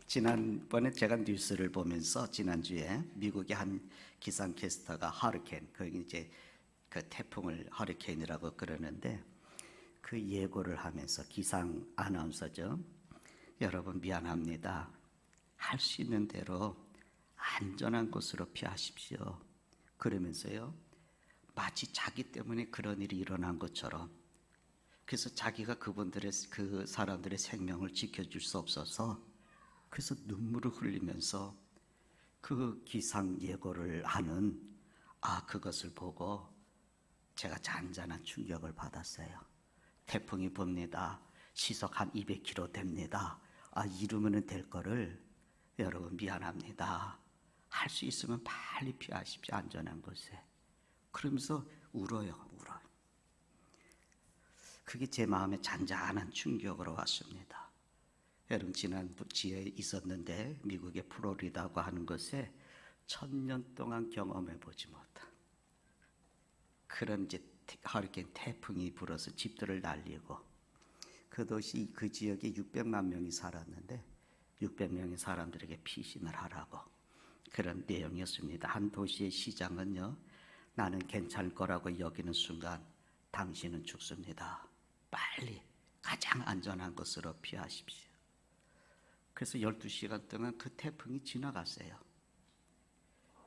지난번에 제가 뉴스를 보면서 지난주에 미국의 한 기상캐스터가 허리케인, 거기 이제 그 태풍을 허리케인이라고 그러는데 그 예고를 하면서 기상 아나운서죠. 여러분 미안합니다. 할 수 있는 대로 안전한 곳으로 피하십시오. 그러면서요. 마치 자기 때문에 그런 일이 일어난 것처럼 그래서 자기가 그 사람들의 생명을 지켜줄 수 없어서 그래서 눈물을 흘리면서 그 기상 예고를 하는 그것을 보고 제가 잔잔한 충격을 받았어요. 태풍이 붑니다. 시속 한 200km 됩니다. 이러면 될 거를 여러분 미안합니다. 할 수 있으면 빨리 피하십시오. 안전한 곳에. 그러면서 울어요. 그게 제 마음에 잔잔한 충격으로 왔습니다. 여러분 지난주에 있었는데 미국의 플로리다고 하는 곳에 1000년 동안 경험해 보지 못한 그런 이제 허리케인 태풍이 불어서 집들을 날리고 그 도시 그 지역에 600만 명이 살았는데 600명의 사람들에게 피신을 하라고 그런 내용이었습니다. 한 도시의 시장은요, 나는 괜찮을 거라고 여기는 순간 당신은 죽습니다. 빨리 가장 안전한 곳으로 피하십시오. 그래서 12시간 동안 그 태풍이 지나갔어요.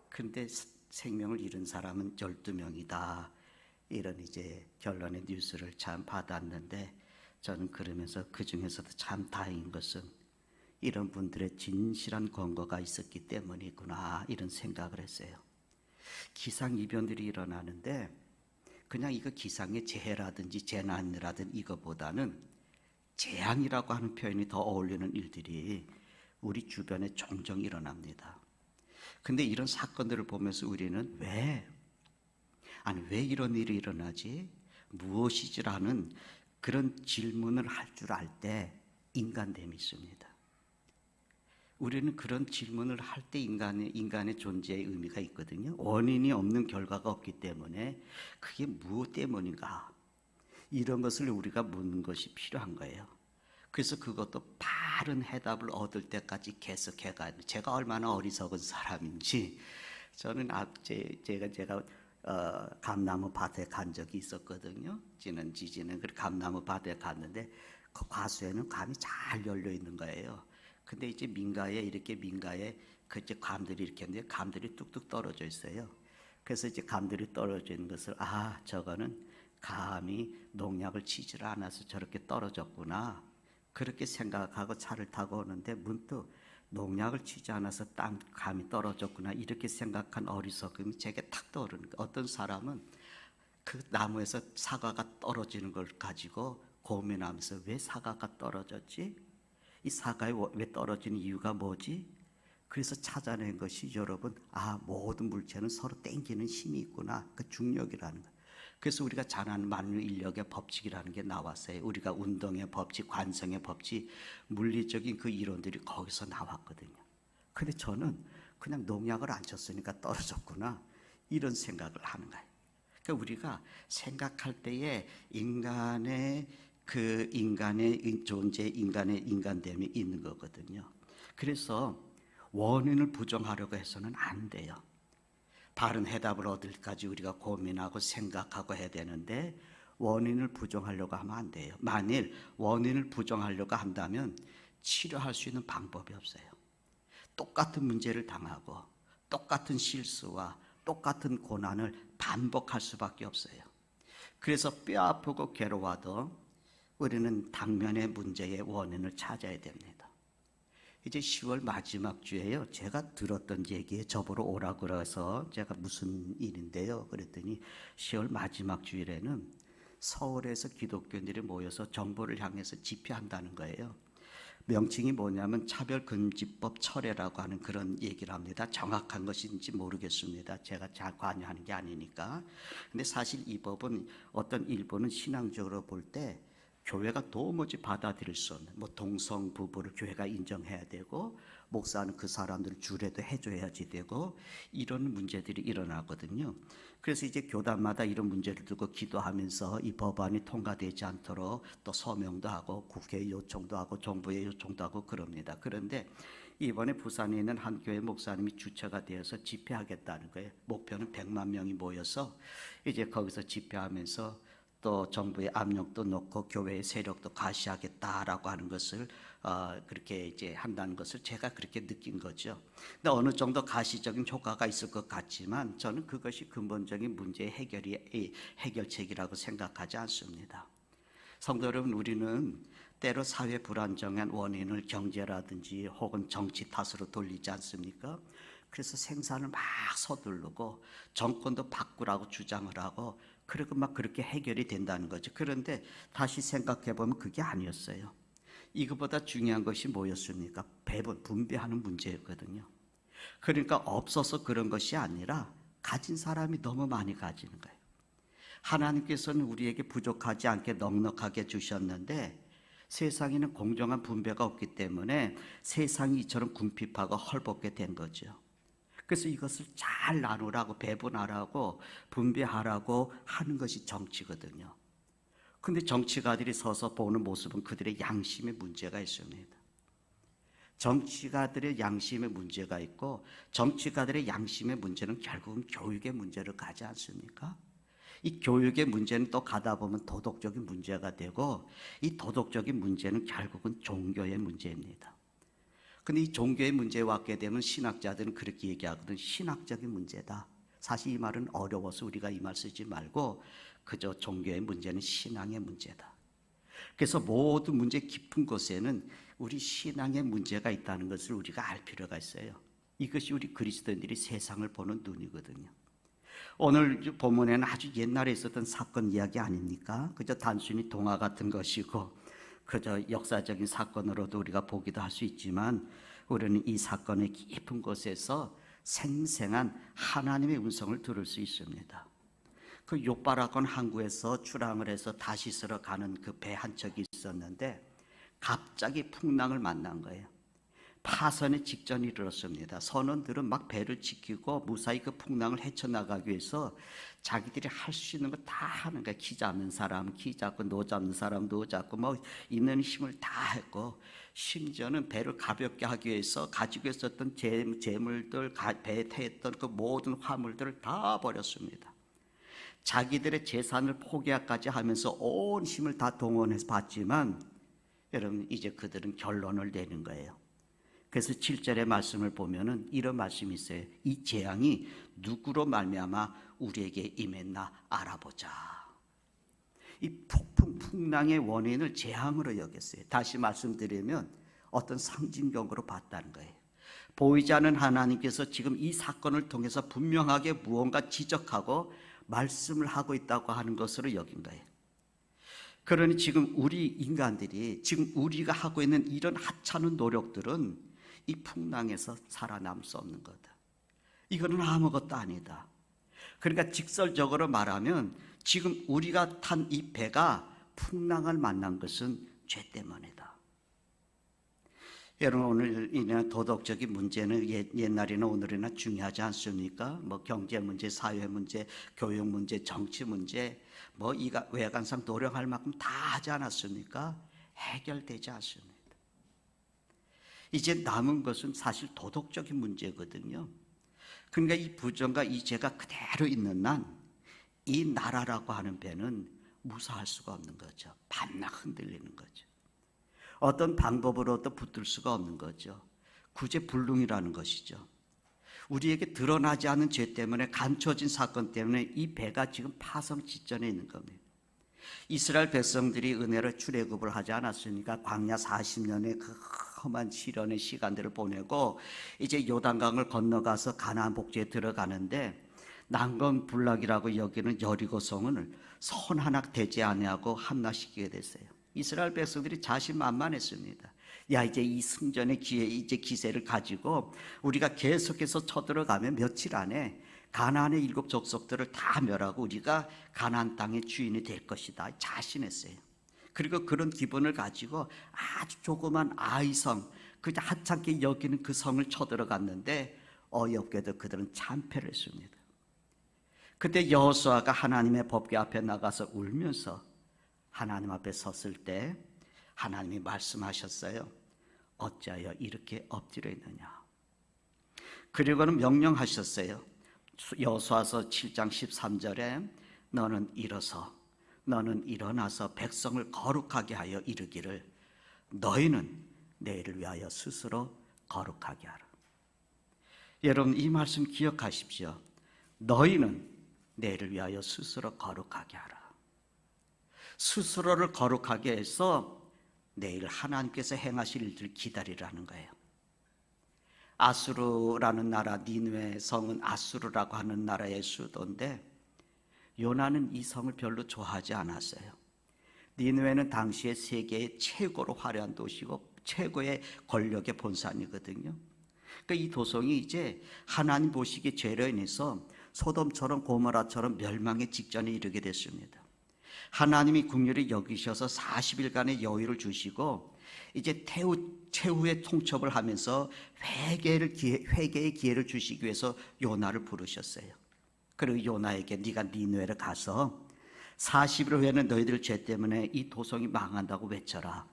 근데 생명을 잃은 사람은 12명이다. 이런 이제 결론의 뉴스를 참 받았는데 저는 그러면서 그 중에서도 참 다행인 것은 이런 분들의 진실한 권고가 있었기 때문이구나 이런 생각을 했어요. 기상이변들이 일어나는데 그냥 이거 기상의 재해라든지 재난이라든지 이거보다는 재앙이라고 하는 표현이 더 어울리는 일들이 우리 주변에 종종 일어납니다. 근데 이런 사건들을 보면서 우리는 왜 이런 일이 일어나지? 무엇이지라는 그런 질문을 할 줄 알 때 인간됨이 있습니다. 우리는 그런 질문을 할 때 인간의 존재의 의미가 있거든요. 원인이 없는 결과가 없기 때문에 그게 무엇 때문인가? 이런 것을 우리가 묻는 것이 필요한 거예요. 그래서 그것도 바른 해답을 얻을 때까지 계속해가 제가 얼마나 어리석은 사람인지 저는 제가 감나무 밭에 간 적이 있었거든요. 지난 지지는 그 감나무 밭에 갔는데 그 과수에는 감이 잘 열려 있는 거예요. 근데 이제 민가에 그 이제 감들이 이렇게 있는데 감들이 뚝뚝 떨어져 있어요. 그래서 이제 감들이 떨어져 있는 것을 저거는 감이 농약을 치질 않아서 저렇게 떨어졌구나. 그렇게 생각하고 차를 타고 오는데 문득 농약을 치지 않아서 감이 떨어졌구나 이렇게 생각한 어리석음이 제게 탁 떠오르는 거예요. 어떤 사람은 그 나무에서 사과가 떨어지는 걸 가지고 고민하면서 왜 사과가 떨어졌지? 이 사과에 왜 떨어지는 이유가 뭐지? 그래서 찾아낸 것이 여러분 모든 물체는 서로 땡기는 힘이 있구나. 그 중력이라는 거. 그래서 우리가 잘 아는 만유인력의 법칙이라는 게 나왔어요. 우리가 운동의 법칙, 관성의 법칙, 물리적인 그 이론들이 거기서 나왔거든요. 근데 저는 그냥 농약을 안 쳤으니까 떨어졌구나 이런 생각을 하는 거예요. 그러니까 우리가 생각할 때에 인간의 존재, 인간의 인간됨이 있는 거거든요. 그래서 원인을 부정하려고 해서는 안 돼요. 바른 해답을 얻을 때까지 우리가 고민하고 생각하고 해야 되는데 원인을 부정하려고 하면 안 돼요. 만일 원인을 부정하려고 한다면 치료할 수 있는 방법이 없어요. 똑같은 문제를 당하고 똑같은 실수와 똑같은 고난을 반복할 수밖에 없어요. 그래서 뼈 아프고 괴로워도 우리는 당면의 문제의 원인을 찾아야 됩니다. 이제 10월 마지막 주에요. 제가 들었던 얘기에 저보러 오라고 그래서 제가 무슨 일인데요. 그랬더니 10월 마지막 주일에는 서울에서 기독교인들이 모여서 정부를 향해서 집회한다는 거예요. 명칭이 뭐냐면 차별금지법 철회라고 하는 그런 얘기를 합니다. 정확한 것인지 모르겠습니다. 제가 잘 관여하는 게 아니니까. 근데 사실 이 법은 어떤 일본은 신앙적으로 볼 때 교회가 도무지 받아들일 수 없는, 뭐 동성 부부를 교회가 인정해야 되고 목사는 그 사람들 주례도 해줘야지 되고 이런 문제들이 일어나거든요. 그래서 이제 교단마다 이런 문제를 두고 기도하면서 이 법안이 통과되지 않도록 또 서명도 하고 국회에 요청도 하고 정부에 요청도 하고 그럽니다. 그런데 이번에 부산에 있는 한 교회 목사님이 주체가 되어서 집회하겠다는 거예요. 목표는 100만 명이 모여서 이제 거기서 집회하면서 또 정부의 압력도 넣고 교회의 세력도 가시하겠다라고 하는 것을 그렇게 이제 한다는 것을 제가 그렇게 느낀 거죠. 근데 어느 정도 가시적인 효과가 있을 것 같지만 저는 그것이 근본적인 문제의 해결책이라고 생각하지 않습니다. 성도 여러분, 우리는 때로 사회 불안정한 원인을 경제라든지 혹은 정치 탓으로 돌리지 않습니까? 그래서 생산을 막 서두르고 정권도 바꾸라고 주장을 하고 그리고 막 그렇게 해결이 된다는 거죠. 그런데 다시 생각해 보면 그게 아니었어요. 이것보다 중요한 것이 뭐였습니까? 배분, 분배하는 문제였거든요. 그러니까 없어서 그런 것이 아니라 가진 사람이 너무 많이 가지는 거예요. 하나님께서는 우리에게 부족하지 않게 넉넉하게 주셨는데 세상에는 공정한 분배가 없기 때문에 세상이 이처럼 궁핍하고 헐벗게 된 거죠. 그래서 이것을 잘 나누라고, 배분하라고, 분배하라고 하는 것이 정치거든요. 근데 정치가들이 서서 보는 모습은 그들의 양심의 문제가 있습니다. 정치가들의 양심의 문제가 있고 정치가들의 양심의 문제는 결국은 교육의 문제를 가지 않습니까? 이 교육의 문제는 또 가다 보면 도덕적인 문제가 되고 이 도덕적인 문제는 결국은 종교의 문제입니다. 근데 이 종교의 문제에 왔게 되면 신학자들은 그렇게 얘기하거든. 신학적인 문제다. 사실 이 말은 어려워서 우리가 이 말 쓰지 말고 그저 종교의 문제는 신앙의 문제다. 그래서 모든 문제 깊은 곳에는 우리 신앙의 문제가 있다는 것을 우리가 알 필요가 있어요. 이것이 우리 그리스도인들이 세상을 보는 눈이거든요. 오늘 본문에는 아주 옛날에 있었던 사건 이야기 아닙니까? 그저 단순히 동화 같은 것이고 그저 역사적인 사건으로도 우리가 보기도 할 수 있지만 우리는 이 사건의 깊은 곳에서 생생한 하나님의 음성을 들을 수 있습니다. 그 욥바라곤 항구에서 출항을 해서 다시스로 가는 그 배 한 척이 있었는데 갑자기 풍랑을 만난 거예요. 파선의 직전이 이르렀습니다. 선원들은 막 배를 지키고 무사히 그 풍랑을 헤쳐나가기 위해서 자기들이 할 수 있는 거 다 하는 거예요. 키 잡는 사람 키 잡고 노 잡는 사람 노 잡고 뭐 있는 힘을 다 했고 심지어는 배를 가볍게 하기 위해서 가지고 있었던 재물들 배에 태웠던 그 모든 화물들을 다 버렸습니다. 자기들의 재산을 포기하까지 하면서 온 힘을 다 동원해서 봤지만 여러분 이제 그들은 결론을 내는 거예요. 그래서 7절의 말씀을 보면은 이런 말씀이 있어요. 이 재앙이 누구로 말미암아 우리에게 임했나 알아보자. 이 폭풍 풍랑의 원인을 재앙으로 여겼어요. 다시 말씀드리면 어떤 상징적으로 봤다는 거예요. 보이지 않는 하나님께서 지금 이 사건을 통해서 분명하게 무언가 지적하고 말씀을 하고 있다고 하는 것으로 여긴 거예요. 그러니 지금 우리 인간들이 지금 우리가 하고 있는 이런 하찮은 노력들은 이 풍랑에서 살아남을 수 없는 거다. 이거는 아무것도 아니다. 그러니까 직설적으로 말하면 지금 우리가 탄 이 배가 풍랑을 만난 것은 죄 때문이다. 여러분 오늘 이런 도덕적인 문제는 옛날이나 오늘이나 중요하지 않습니까? 뭐 경제 문제, 사회 문제, 교육 문제, 정치 문제 뭐 이가 외관상 노력할 만큼 다 하지 않았습니까? 해결되지 않습니다. 이제 남은 것은 사실 도덕적인 문제거든요. 그러니까 이 부정과 이 죄가 그대로 있는 한 이 나라라고 하는 배는 무사할 수가 없는 거죠. 반납 흔들리는 거죠. 어떤 방법으로도 붙들 수가 없는 거죠. 구제불능이라는 것이죠. 우리에게 드러나지 않은 죄 때문에 감춰진 사건 때문에 이 배가 지금 파성 직전에 있는 겁니다. 이스라엘 백성들이 은혜로 출애굽을 하지 않았습니까? 광야 40년의 그 험한 시련의 시간들을 보내고 이제 요단강을 건너가서 가나안 복지에 들어가는데 난공불락이라고 여기는 여리고성을 선 하나 대지 아니하고 함락시키게 됐어요. 이스라엘 백성들이 자신만만했습니다. 야 이제 이 승전의 기회 이제 기세를 가지고 우리가 계속해서 쳐들어가면 며칠 안에 가나안의 7 족속들을 다 멸하고 우리가 가나안 땅의 주인이 될 것이다 자신했어요. 그리고 그런 기분을 가지고 아주 조그만 아이성, 그냥 하찮게 여기는 그 성을 쳐들어갔는데 어이없게도 그들은 참패를 했습니다. 그때 여호수아가 하나님의 법궤 앞에 나가서 울면서 하나님 앞에 섰을 때 하나님이 말씀하셨어요. 어찌하여 이렇게 엎드려 있느냐. 그리고는 명령하셨어요. 여호수아서 7장 13절에 너는 일어나서 백성을 거룩하게 하여 이르기를 너희는 내일을 위하여 스스로 거룩하게 하라. 여러분 이 말씀 기억하십시오. 너희는 내일을 위하여 스스로 거룩하게 하라. 스스로를 거룩하게 해서 내일 하나님께서 행하실 일들을 기다리라는 거예요. 아수르라는 나라, 니느웨 성은 아수르라고 하는 나라의 수도인데 요나는 이 성을 별로 좋아하지 않았어요. 니느웨는 당시에 세계의 최고로 화려한 도시고 최고의 권력의 본산이거든요. 그러니까 이 도성이 이제 하나님 보시기에 죄로 인해서 소돔처럼 고모라처럼 멸망의 직전에 이르게 됐습니다. 하나님이 긍휼히 여기셔서 40일간의 여유를 주시고 이제 최후의 통첩을 하면서 회개의 기회를 주시기 위해서 요나를 부르셨어요. 그리고 요나에게 네가 니느웨를 가서 40일 후에는 너희들 죄 때문에 이 도성이 망한다고 외쳐라.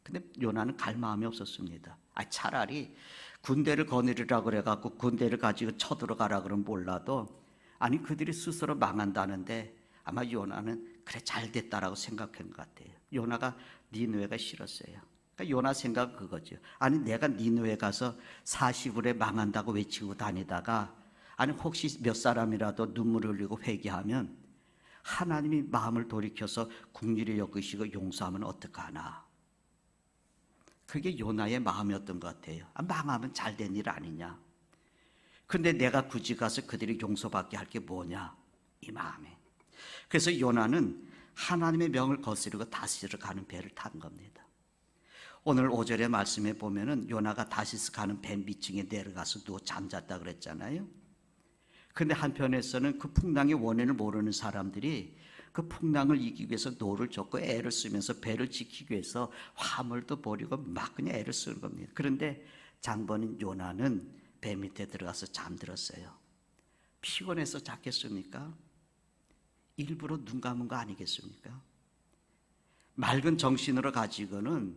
근데 요나는 갈 마음이 없었습니다. 차라리 군대를 거느리라고 그래갖고 군대를 가지고 쳐들어가라 그러면 몰라도 아니 그들이 스스로 망한다는데 아마 요나는 그래 잘됐다라고 생각한 것 같아요. 요나가 니느웨가 싫었어요. 그러니까 요나 생각은 그거죠. 아니 내가 니느웨 가서 40일에 망한다고 외치고 다니다가 아니 혹시 몇 사람이라도 눈물을 흘리고 회개하면 하나님이 마음을 돌이켜서 긍휼히 여기시고 용서하면 어떡하나. 그게 요나의 마음이었던 것 같아요. 망하면 잘된 일 아니냐. 근데 내가 굳이 가서 그들이 용서받게 할 게 뭐냐. 이 마음에. 그래서 요나는 하나님의 명을 거스르고 다시스 가는 배를 탄 겁니다. 오늘 5절의 말씀에 보면은 요나가 다시스 가는 배 밑층에 내려가서 누워 잠잤다 그랬잖아요. 근데 한편에서는 그 풍랑의 원인을 모르는 사람들이 그 풍랑을 이기기 위해서 노를 젓고 애를 쓰면서 배를 지키기 위해서 화물도 버리고 막 그냥 애를 쓰는 겁니다. 그런데 장본인 요나는 배 밑에 들어가서 잠들었어요. 피곤해서 잤겠습니까? 일부러 눈 감은 거 아니겠습니까? 맑은 정신으로 가지고는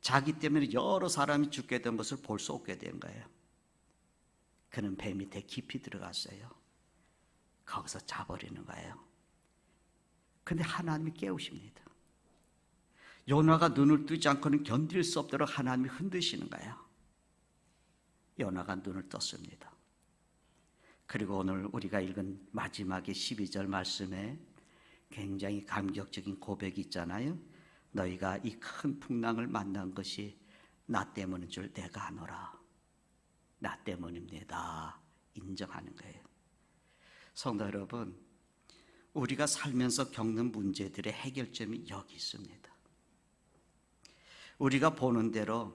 자기 때문에 여러 사람이 죽게 된 것을 볼 수 없게 된 거예요. 그는 배 밑에 깊이 들어갔어요. 거기서 자버리는 거예요. 근데 하나님이 깨우십니다. 요나가 눈을 뜨지 않고는 견딜 수 없도록 하나님이 흔드시는 거예요. 요나가 눈을 떴습니다. 그리고 오늘 우리가 읽은 마지막에 12절 말씀에 굉장히 감격적인 고백이 있잖아요. 너희가 이 큰 풍랑을 만난 것이 나 때문인 줄 내가 아노라. 나 때문입니다. 인정하는 거예요. 성도 여러분, 우리가 살면서 겪는 문제들의 해결점이 여기 있습니다. 우리가 보는 대로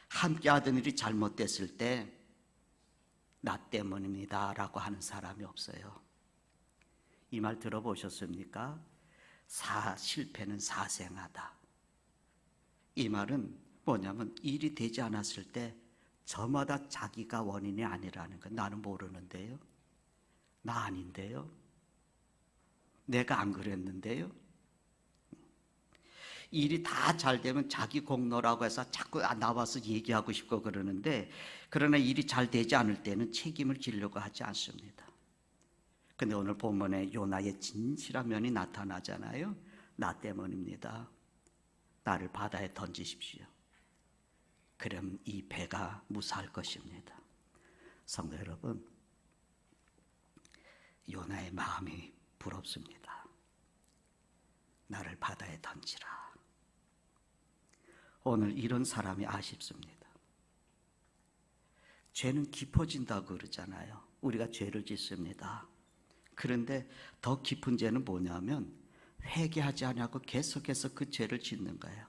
함께 하던 일이 잘못됐을 때 나 때문입니다 라고 하는 사람이 없어요. 이 말 들어보셨습니까? 실패는 사생하다. 이 말은 뭐냐면 일이 되지 않았을 때 저마다 자기가 원인이 아니라는 거. 나는 모르는데요. 나 아닌데요. 내가 안 그랬는데요. 일이 다 잘 되면 자기 공로라고 해서 자꾸 나와서 얘기하고 싶고 그러는데 그러나 일이 잘 되지 않을 때는 책임을 지려고 하지 않습니다. 근데 오늘 본문에 요나의 진실한 면이 나타나잖아요. 나 때문입니다. 나를 바다에 던지십시오. 그럼 이 배가 무사할 것입니다. 성도 여러분, 요나의 마음이 부럽습니다. 나를 바다에 던지라. 오늘 이런 사람이 아쉽습니다. 죄는 깊어진다고 그러잖아요. 우리가 죄를 짓습니다. 그런데 더 깊은 죄는 뭐냐면 회개하지 않고 계속해서 그 죄를 짓는 거예요.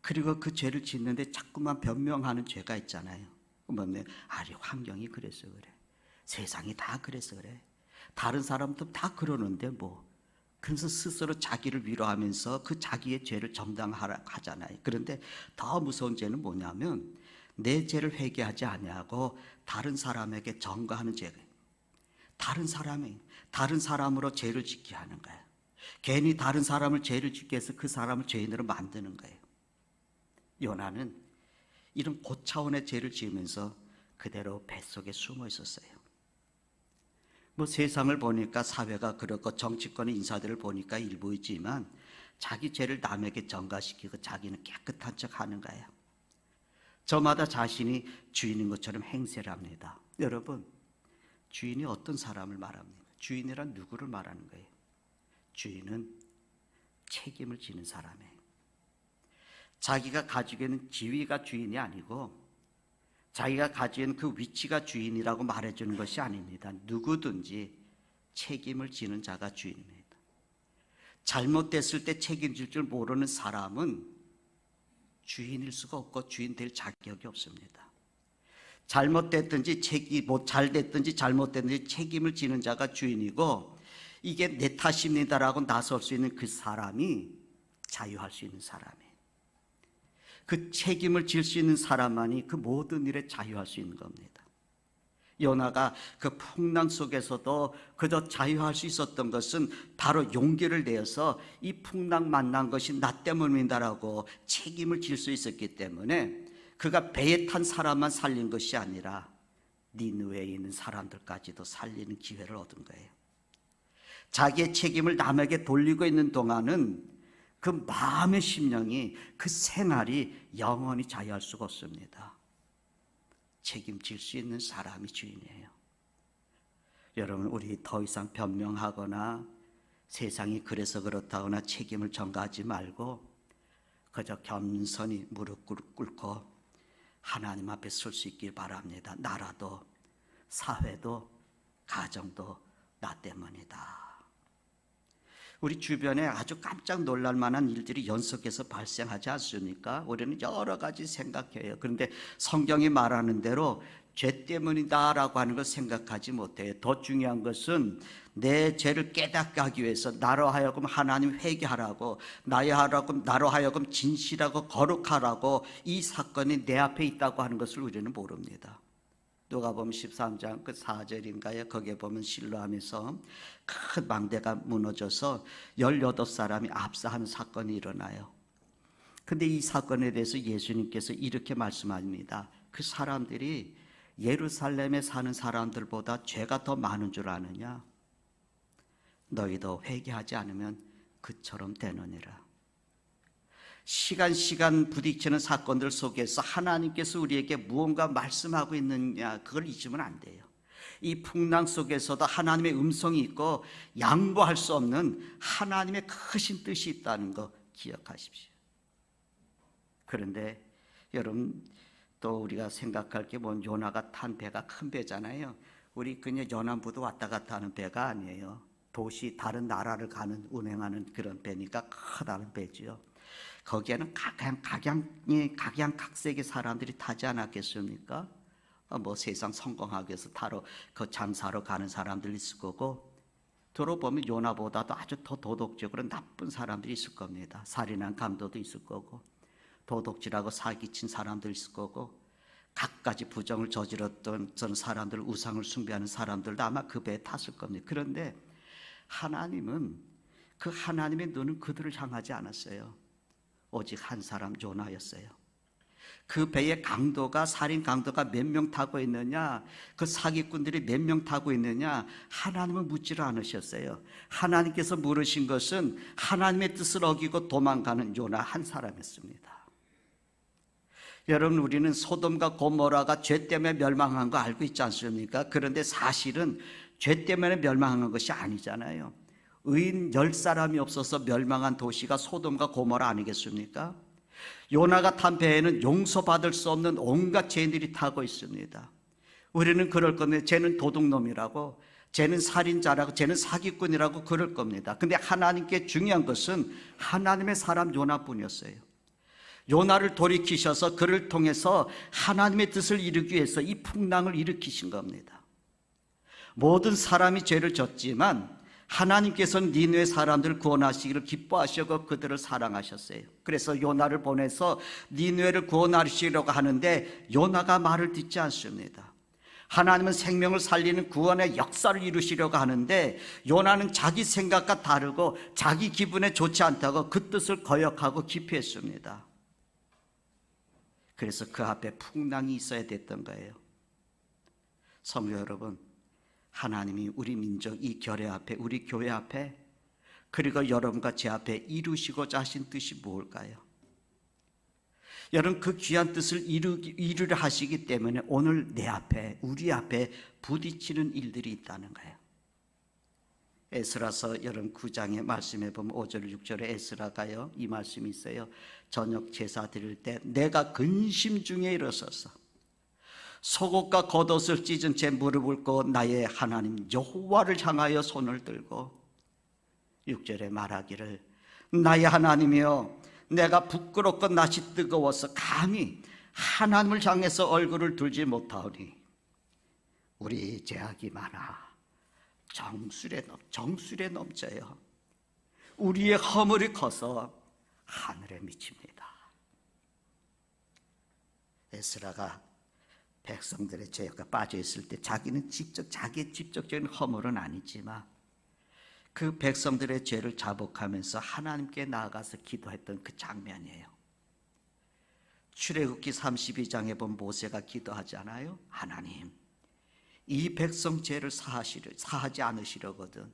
그리고 그 죄를 짓는데 자꾸만 변명하는 죄가 있잖아요. 뭐냐면 환경이 그래서 그래. 세상이 다 그래서 그래. 다른 사람도 다 그러는데 뭐. 그래서 스스로 자기를 위로하면서 그 자기의 죄를 정당화하잖아요. 그런데 더 무서운 죄는 뭐냐면 내 죄를 회개하지 아니하고 다른 사람에게 전가하는 죄예요. 다른 사람으로 죄를 짓게 하는 거예요. 괜히 다른 사람을 죄를 짓게 해서 그 사람을 죄인으로 만드는 거예요. 요나는 이런 고차원의 죄를 지으면서 그대로 뱃속에 숨어 있었어요. 뭐 세상을 보니까 사회가 그렇고 정치권의 인사들을 보니까 일부이지만 자기 죄를 남에게 전가시키고 자기는 깨끗한 척 하는 거예요. 저마다 자신이 주인인 것처럼 행세를 합니다. 여러분, 주인이 어떤 사람을 말합니까? 주인이란 누구를 말하는 거예요? 주인은 책임을 지는 사람이에요. 자기가 가지고 있는 지위가 주인이 아니고 자기가 가지고 있는 그 위치가 주인이라고 말해주는 것이 아닙니다. 누구든지 책임을 지는 자가 주인입니다. 잘못됐을 때 책임질 줄 모르는 사람은 주인일 수가 없고 주인 될 자격이 없습니다. 잘못됐든지 잘 됐든지 잘못됐든지 책임을 지는 자가 주인이고, 이게 내 탓입니다라고 나설 수 있는 그 사람이 자유할 수 있는 사람이에요. 그 책임을 질 수 있는 사람만이 그 모든 일에 자유할 수 있는 겁니다. 요나가 그 풍랑 속에서도 그저 자유할 수 있었던 것은 바로 용기를 내어서 이 풍랑 만난 것이 나 때문이다라고 책임을 질 수 있었기 때문에 그가 배에 탄 사람만 살린 것이 아니라 니느웨에 있는 사람들까지도 살리는 기회를 얻은 거예요. 자기의 책임을 남에게 돌리고 있는 동안은 그 마음의 심령이, 그 생활이 영원히 자유할 수가 없습니다. 책임질 수 있는 사람이 주인이에요. 여러분, 우리 더 이상 변명하거나 세상이 그래서 그렇다거나 책임을 전가하지 말고 그저 겸손히 무릎 꿇고 하나님 앞에 설 수 있길 바랍니다. 나라도 사회도 가정도 나 때문이다. 우리 주변에 아주 깜짝 놀랄 만한 일들이 연속해서 발생하지 않습니까? 우리는 여러 가지 생각해요. 그런데 성경이 말하는 대로 죄 때문이다라고 하는 걸 생각하지 못해요. 더 중요한 것은 내 죄를 깨닫게 하기 위해서 나로 하여금 하나님 회개하라고, 나로 하여금 진실하고 거룩하라고 이 사건이 내 앞에 있다고 하는 것을 우리는 모릅니다. 누가복음 13장 그 4절인가요? 거기에 보면 실로암에서 큰 망대가 무너져서 18사람이 압사하는 사건이 일어나요. 근데 이 사건에 대해서 예수님께서 이렇게 말씀합니다. 그 사람들이 예루살렘에 사는 사람들보다 죄가 더 많은 줄 아느냐? 너희도 회개하지 않으면 그처럼 되느니라. 시간 부딪히는 사건들 속에서 하나님께서 우리에게 무언가 말씀하고 있느냐, 그걸 잊으면 안 돼요. 이 풍랑 속에서도 하나님의 음성이 있고 양보할 수 없는 하나님의 크신 뜻이 있다는 거 기억하십시오. 그런데 여러분, 또 우리가 생각할 게 뭐 요나가 탄 배가 큰 배잖아요. 우리 그냥 연안부도 왔다 갔다 하는 배가 아니에요. 도시 다른 나라를 운행하는 그런 배니까 크다는 배지요. 거기에는 각양각색의 사람들이 타지 않았겠습니까? 뭐 세상 성공하기 위해서 타러 그 장사로 가는 사람들이 있을 거고, 들어보면 요나보다도 아주 더 도덕적으로 나쁜 사람들이 있을 겁니다. 살인한 강도도 있을 거고, 도둑질하고 사기친 사람들 있을 거고, 갖가지 부정을 저질렀던 전 사람들, 우상을 숭배하는 사람들도 아마 그 배에 탔을 겁니다. 그런데 하나님은, 그 하나님의 눈은 그들을 향하지 않았어요. 오직 한 사람, 요나였어요. 그 배의 강도가, 살인 강도가 몇 명 타고 있느냐, 그 사기꾼들이 몇 명 타고 있느냐, 하나님은 묻지를 않으셨어요. 하나님께서 물으신 것은 하나님의 뜻을 어기고 도망가는 요나 한 사람이었습니다. 여러분, 우리는 소돔과 고모라가 죄 때문에 멸망한 거 알고 있지 않습니까? 그런데 사실은 죄 때문에 멸망한 것이 아니잖아요. 의인 10사람이 없어서 멸망한 도시가 소돔과 고모라 아니겠습니까? 요나가 탄 배에는 용서받을 수 없는 온갖 죄인들이 타고 있습니다. 우리는 그럴 건데, 쟤는 도둑놈이라고, 쟤는 살인자라고, 쟤는 사기꾼이라고 그럴 겁니다. 근데 하나님께 중요한 것은 하나님의 사람 요나뿐이었어요. 요나를 돌이키셔서 그를 통해서 하나님의 뜻을 이루기 위해서 이 풍랑을 일으키신 겁니다. 모든 사람이 죄를 졌지만 하나님께서 니느웨 사람들을 구원하시기를 기뻐하시고 그들을 사랑하셨어요. 그래서 요나를 보내서 니느웨를 구원하시려고 하는데 요나가 말을 듣지 않습니다. 하나님은 생명을 살리는 구원의 역사를 이루시려고 하는데 요나는 자기 생각과 다르고 자기 기분에 좋지 않다고 그 뜻을 거역하고 기피했습니다. 그래서 그 앞에 풍랑이 있어야 됐던 거예요. 성도 여러분, 하나님이 우리 민족 이 결의 앞에, 우리 교회 앞에, 그리고 여러분과 제 앞에 이루시고자 하신 뜻이 무엇일까요? 여러분, 그 귀한 뜻을 이루려 하시기 때문에 오늘 내 앞에, 우리 앞에 부딪히는 일들이 있다는 거예요. 에스라서 여러분 9장에 말씀해 보면 5절 6절에 에스라가요 이 말씀이 있어요. 저녁 제사 드릴 때 내가 근심 중에 일어서서 속옷과 겉옷을 찢은 채 무릎을 꿇고 나의 하나님 여호와를 향하여 손을 들고 6절에 말하기를 나의 하나님이여 내가 부끄럽고 낯이 뜨거워서 감히 하나님을 향해서 얼굴을 들지 못하오니 우리 죄악이 많아 정술에 넘쳐요. 우리의 허물이 커서 하늘에 미칩니다. 에스라가 백성들의 죄가 빠져 있을 때 자기는 자기의 직접적인 허물은 아니지만 그 백성들의 죄를 자복하면서 하나님께 나아가서 기도했던 그 장면이에요. 출애굽기 32장에 본 모세가 기도하지 않아요? 하나님, 이 백성 죄를 사하지 않으시려거든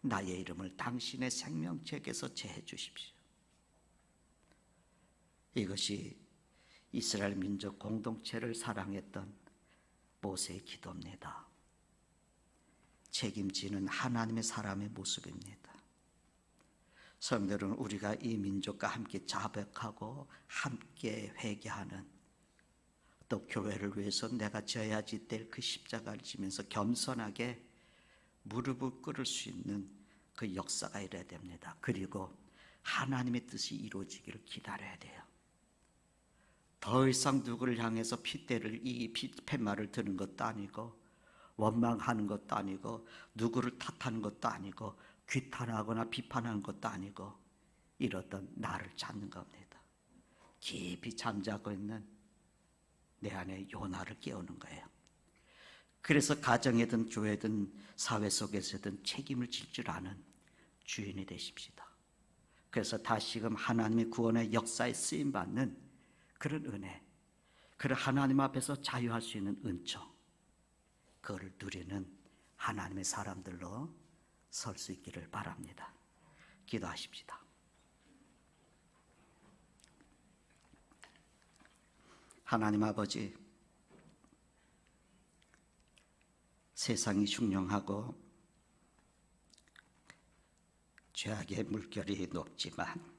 나의 이름을 당신의 생명책에서 제해 주십시오. 이것이 이스라엘 민족 공동체를 사랑했던 모세의 기도입니다. 책임지는 하나님의 사람의 모습입니다. 성도들은 우리가 이 민족과 함께 자백하고 함께 회개하는, 또 교회를 위해서 내가 져야지 될 그 십자가를 지면서 겸손하게 무릎을 꿇을 수 있는 그 역사가 이래야 됩니다. 그리고 하나님의 뜻이 이루어지기를 기다려야 돼요. 더 이상 누구를 향해서 팻말을 드는 것도 아니고 원망하는 것도 아니고 누구를 탓하는 것도 아니고 귀탄하거나 비판하는 것도 아니고 이러던 나를 찾는 겁니다. 깊이 잠자고 있는 내 안에 요나를 깨우는 거예요. 그래서 가정이든 교회든 사회 속에서든 책임을 질 줄 아는 주인이 되십시다. 그래서 다시금 하나님의 구원의 역사에 쓰임받는 그런 은혜, 그런 하나님 앞에서 자유할 수 있는 은총, 그걸 누리는 하나님의 사람들로 설 수 있기를 바랍니다. 기도하십시다. 하나님 아버지, 세상이 흉흉하고 죄악의 물결이 높지만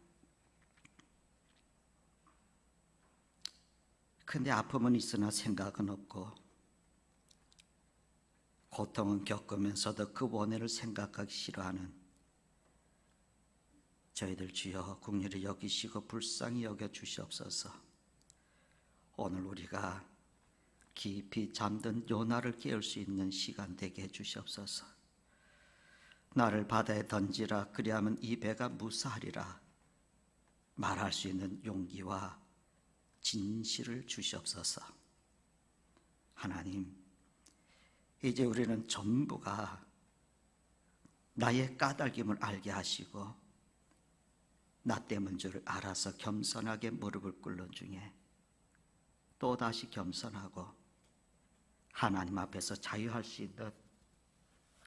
근데 아픔은 있으나 생각은 없고 고통은 겪으면서도 그 원해를 생각하기 싫어하는 저희들 주여 긍휼히 여기시고 불쌍히 여겨 주시옵소서. 오늘 우리가 깊이 잠든 요나를 깨울 수 있는 시간 되게 해주시옵소서. 나를 바다에 던지라 그리하면 이 배가 무사하리라 말할 수 있는 용기와 진실을 주시옵소서. 하나님, 이제 우리는 전부가 나의 까닭임을 알게 하시고 나 때문인 줄 알아서 겸손하게 무릎을 꿇는 중에 또다시 겸손하고 하나님 앞에서 자유할 수 있는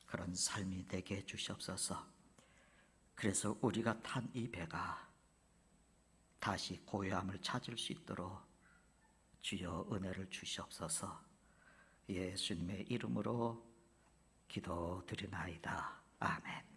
그런 삶이 되게 해주시옵소서. 그래서 우리가 탄 이 배가 다시 고요함을 찾을 수 있도록 주여 은혜를 주시옵소서. 예수님의 이름으로 기도드리나이다. 아멘.